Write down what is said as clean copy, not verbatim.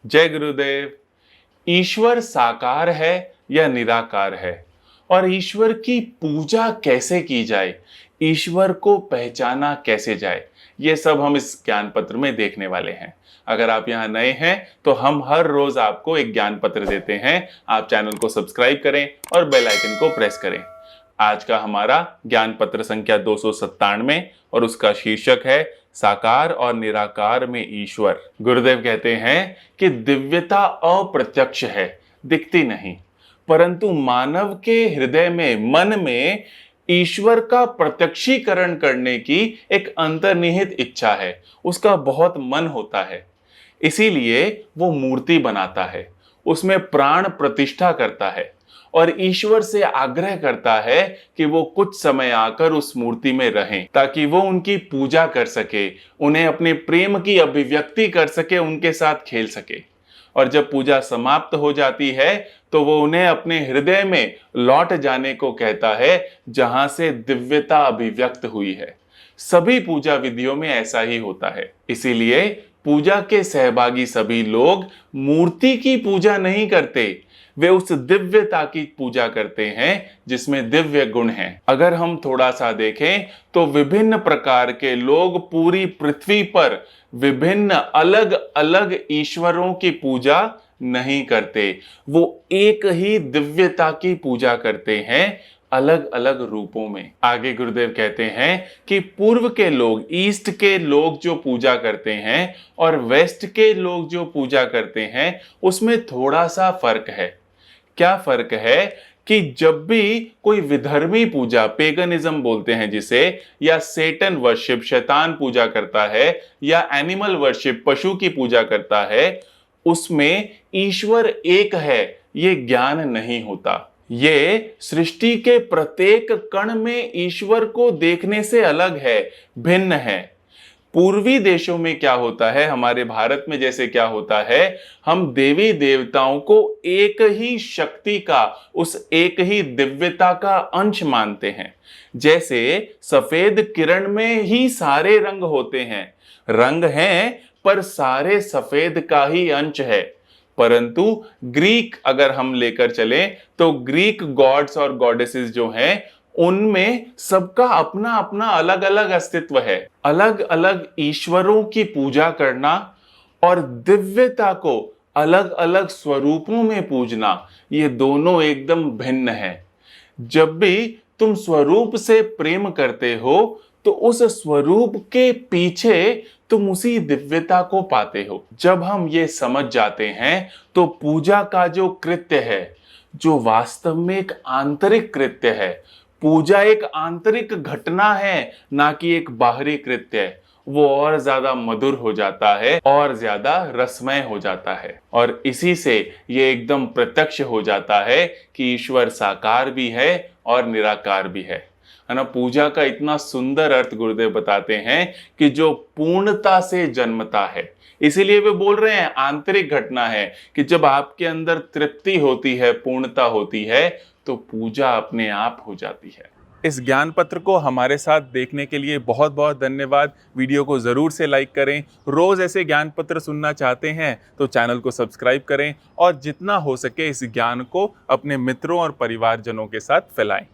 जय गुरुदेव। ईश्वर साकार है या निराकार है, और ईश्वर की पूजा कैसे की जाए, ईश्वर को पहचाना कैसे जाए, ये सब हम इस ज्ञान पत्र में देखने वाले हैं। अगर आप यहाँ नए हैं तो हम हर रोज आपको एक ज्ञान पत्र देते हैं। आप चैनल को सब्सक्राइब करें और बेल आइकन को प्रेस करें। आज का हमारा ज्ञान पत्र संख्या 297 और उसका शीर्षक है साकार और निराकार में ईश्वर। गुरुदेव कहते हैं कि दिव्यता अप्रत्यक्ष है, दिखती नहीं, परंतु मानव के हृदय में, मन में ईश्वर का प्रत्यक्षीकरण करने की एक अंतर्निहित इच्छा है। उसका बहुत मन होता है, इसीलिए वो मूर्ति बनाता है, उसमें प्राण प्रतिष्ठा करता है और ईश्वर से आग्रह करता है कि वो कुछ समय आकर उस मूर्ति में रहें, ताकि वो उनकी पूजा कर सके, उन्हें अपने प्रेम की अभिव्यक्ति कर सके, उनके साथ खेल सके। और जब पूजा समाप्त हो जाती है तो वो उन्हें अपने हृदय में लौट जाने को कहता है, जहां से दिव्यता अभिव्यक्त हुई है। सभी पूजा विधियों में ऐसा ही होता है। इसीलिए पूजा के सहभागी सभी लोग मूर्ति की पूजा नहीं करते, वे उस दिव्यता की पूजा करते हैं जिसमें दिव्य गुण हैं। अगर हम थोड़ा सा देखें तो विभिन्न प्रकार के लोग पूरी पृथ्वी पर विभिन्न अलग अलग ईश्वरों की पूजा नहीं करते, वो एक ही दिव्यता की पूजा करते हैं, अलग अलग रूपों में। आगे गुरुदेव कहते हैं कि पूर्व के लोग, ईस्ट के लोग जो पूजा करते हैं और वेस्ट के लोग जो पूजा करते हैं, उसमें थोड़ा सा फर्क है। क्या फर्क है कि जब भी कोई विधर्मी पूजा, पेगनिज्म बोलते हैं जिसे, या सेटन वर्शिप, शैतान पूजा करता है, या एनिमल वर्शिप, पशु की पूजा करता है, उसमें ईश्वर एक है ये ज्ञान नहीं होता। ये सृष्टि के प्रत्येक कण में ईश्वर को देखने से अलग है, भिन्न है। पूर्वी देशों में क्या होता है, हमारे भारत में जैसे क्या होता है, हम देवी देवताओं को एक ही शक्ति का, उस एक ही दिव्यता का अंश मानते हैं। जैसे सफेद किरण में ही सारे रंग होते हैं, रंग हैं पर सारे सफेद का ही अंश है। परंतु ग्रीक अगर हम लेकर चलें तो ग्रीक गॉड्स और गॉडेसेस जो हैं, उनमें सबका अपना अपना अलग अलग अस्तित्व है। अलग अलग ईश्वरों की पूजा करना और दिव्यता को अलग अलग स्वरूपों में पूजना, ये दोनों एकदम भिन्न है। जब भी तुम स्वरूप से प्रेम करते हो तो उस स्वरूप के पीछे तुम उसी दिव्यता को पाते हो। जब हम ये समझ जाते हैं तो पूजा का जो कृत्य है, जो वास्तव में एक आंतरिक कृत्य है, पूजा एक आंतरिक घटना है, ना कि एक बाहरी कृत्य है, वो और ज्यादा मधुर हो जाता है और ज्यादा रसमय हो जाता है। और इसी से ये एकदम प्रत्यक्ष हो जाता है कि ईश्वर साकार भी है और निराकार भी है ना। पूजा का इतना सुंदर अर्थ गुरुदेव बताते हैं कि जो पूर्णता से जन्मता है। इसीलिए वे बोल रहे हैं आंतरिक घटना है, कि जब आपके अंदर तृप्ति होती है, पूर्णता होती है, तो पूजा अपने आप हो जाती है। इस ज्ञान पत्र को हमारे साथ देखने के लिए बहुत बहुत धन्यवाद। वीडियो को जरूर से लाइक करें। रोज ऐसे ज्ञान पत्र सुनना चाहते हैं तो चैनल को सब्सक्राइब करें और जितना हो सके इस ज्ञान को अपने मित्रों और परिवारजनों के साथ फैलाएं।